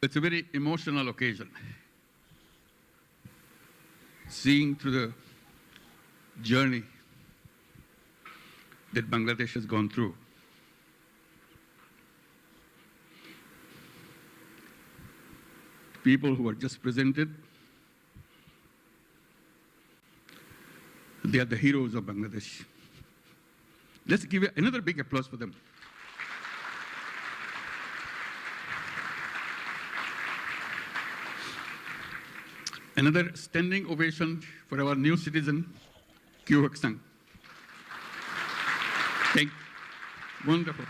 It's a very emotional occasion. Seeing through the journey that Bangladesh has gone through. People who are just presented, they are the heroes of Bangladesh. Let's give another big applause for them. Another standing ovation for our new citizen, Kyu Hak Sang. Wonderful.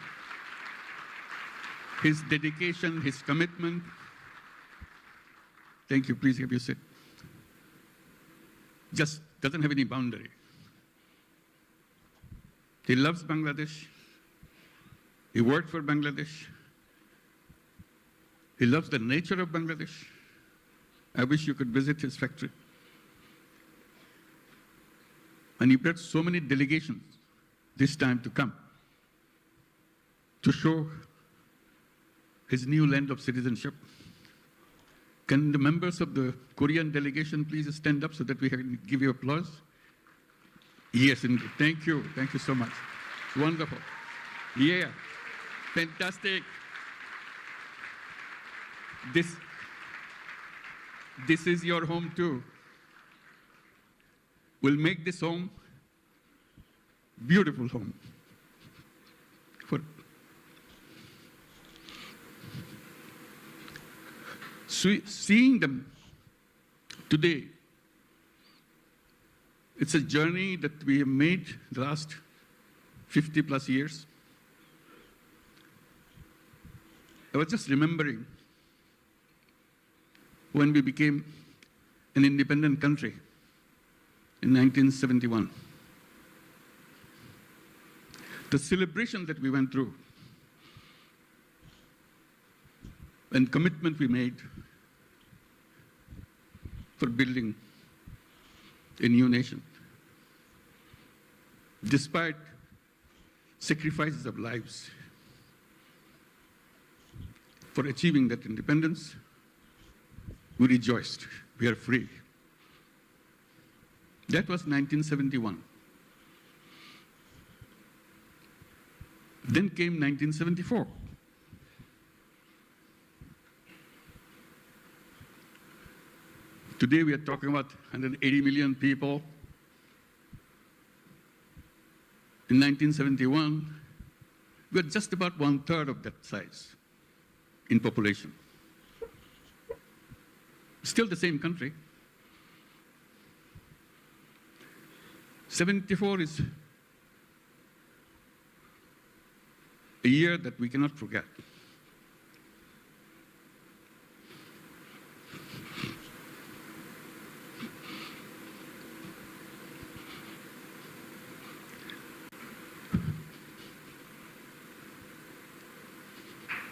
His dedication, his commitment. Thank you, please have your seat. Just doesn't have any boundary. He loves Bangladesh. He worked for Bangladesh. He loves the nature of Bangladesh. I wish you could visit his factory. And he brought so many delegations this time to come to show his new land of citizenship. Can the members of the Korean delegation please stand up so that we can give you applause? Yes, indeed. Thank you. Thank you so much. Wonderful. Yeah. Fantastic. This is your home too. We'll make this home beautiful home. Seeing them today, it's a journey that we have made the last 50 plus years. I was just remembering when we became an independent country in 1971. The celebration that we went through and commitment we made for building a new nation. Despite sacrifices of lives for achieving that independence, we rejoiced. We are free. That was 1971. Then came 1974. Today we are talking about 180 million people. In 1971, we were just about 1/3 of that size in population. Still the same country. 74 is a year that we cannot forget.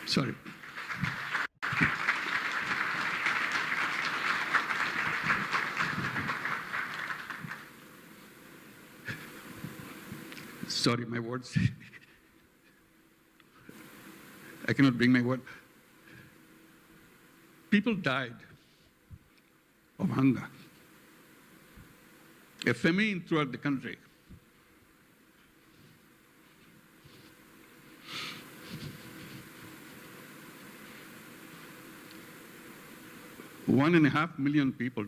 Sorry. Sorry, my words. I cannot bring my word. People died of hunger. A famine throughout the country. One and a half million people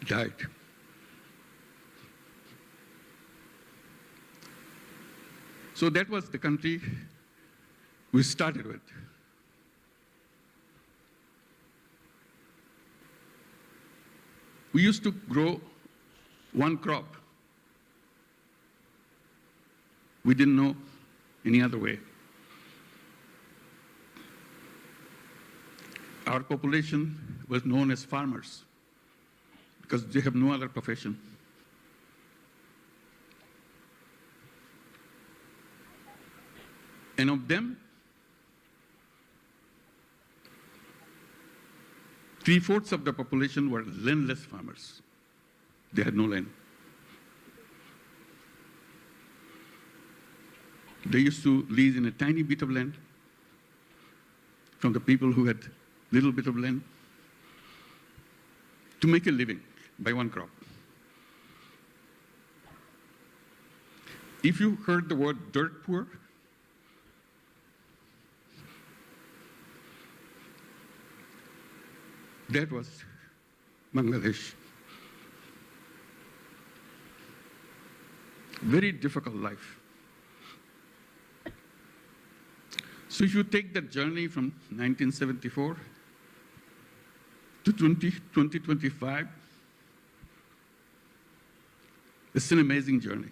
died. So that was the country we started with. We used to grow one crop. We didn't know any other way. Our population was known as farmers because they have no other profession. And of them, 3/4 of the population were landless farmers. They had no land. They used to lease in a tiny bit of land from the people who had little bit of land to make a living by one crop. If you heard the word dirt poor, that was Bangladesh. Very difficult life. So if you take that journey from 1974 to 2025, it's an amazing journey.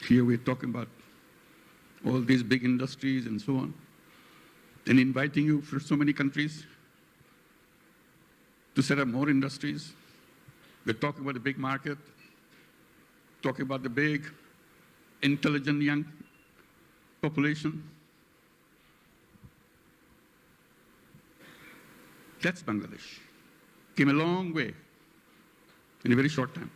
Here we're talking about all these big industries and so on, and inviting you for so many countries to set up more industries. We're talking about a big market, talking about the big, intelligent young population. That's Bangladesh. Came a long way in a very short time.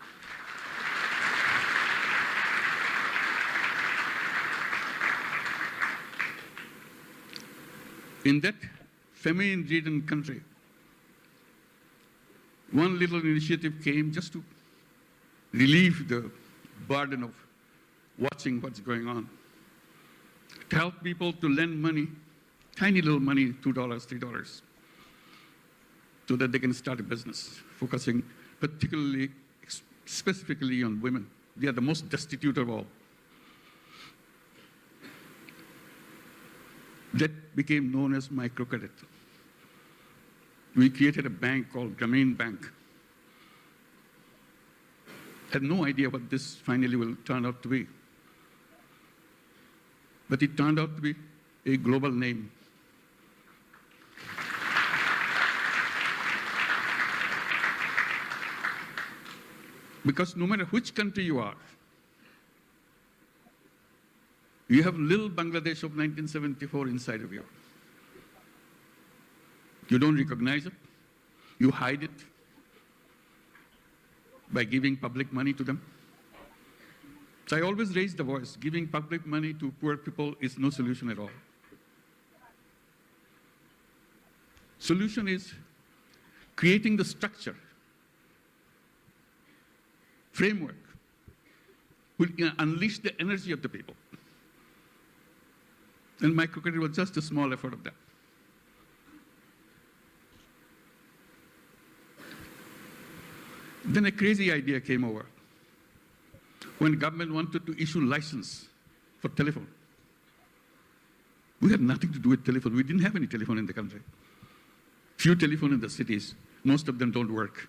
In that famine-ridden country, one little initiative came just to relieve the burden of watching what's going on, to help people to lend money, tiny little money, $2, $3, so that they can start a business, focusing particularly, specifically on women. They are the most destitute of all. That became known as microcredit. We created a bank called Grameen Bank. Had no idea what this finally will turn out to be. But it turned out to be a global name. Because no matter which country you are, you have little Bangladesh of 1974 inside of you. You don't recognize it. You hide it by giving public money to them. So I always raise the voice. Giving public money to poor people is no solution at all. Solution is creating the structure, framework, will unleash the energy of the people. And microcredit was just a small effort of that. Then a crazy idea came over. When government wanted to issue license for telephone, we had nothing to do with telephone. We didn't have any telephone in the country. Few telephone in the cities. Most of them don't work.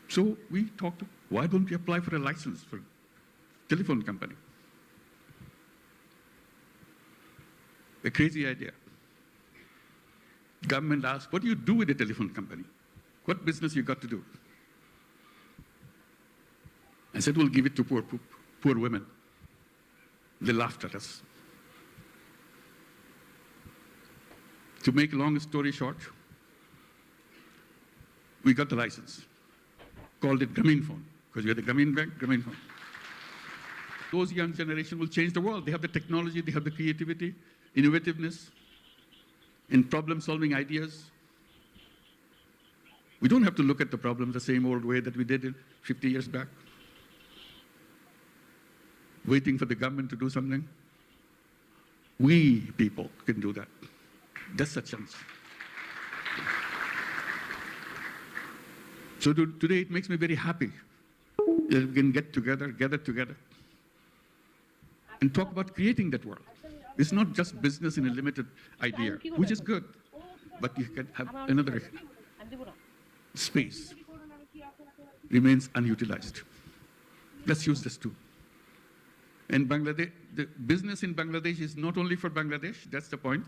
So we talked, why don't we apply for a license for telephone company? A crazy idea. Government asked, what do you do with a telephone company? What business you got to do? I said, we'll give it to poor women. They laughed at us. To make a long story short, we got the license. Called it Grameen Phone, because we had the Grameen Bank, Grameen Phone. Those young generation will change the world. They have the technology, they have the creativity, innovativeness, and problem-solving ideas. We don't have to look at the problem the same old way that we did it 50 years back, waiting for the government to do something. We people can do that. That's a chance. So today it makes me very happy that we can gather together, and talk about creating that world. It's not just business in a limited idea, which is good, but you can have another space remains unutilized. Let's use this too. And Bangladesh, the business in Bangladesh is not only for Bangladesh, that's the point.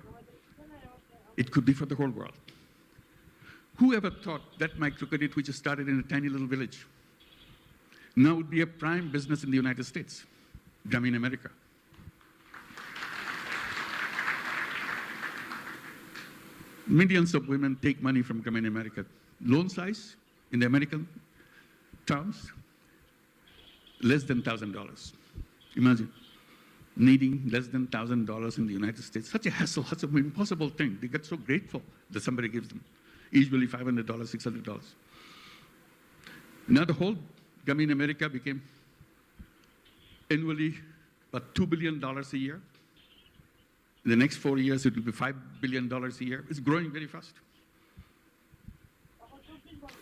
It could be for the whole world. Who ever thought that microcredit, which started in a tiny little village, now would be a prime business in the United States, Grameen America? Millions of women take money from Grameen America. Loan size, in the American terms, less than $1,000. Imagine. needing less than $1,000 in the United States. Such a hassle, such an impossible thing. They get so grateful that somebody gives them, usually $500, $600. Now the whole gummy in America became annually about $2 billion a year. In the next 4 years, it will be $5 billion a year. It's growing very fast.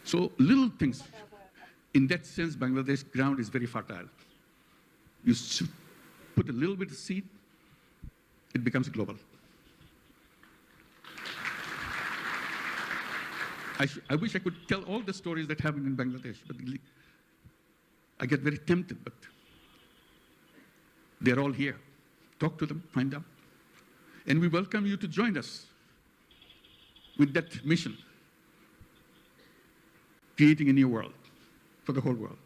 So little things. In that sense, Bangladesh ground is very fertile. You put a little bit of seed, it becomes global. I wish I could tell all the stories that happen in Bangladesh, but I get very tempted, but they're all here. Talk to them, find out. And we welcome you to join us with that mission, creating a new world for the whole world.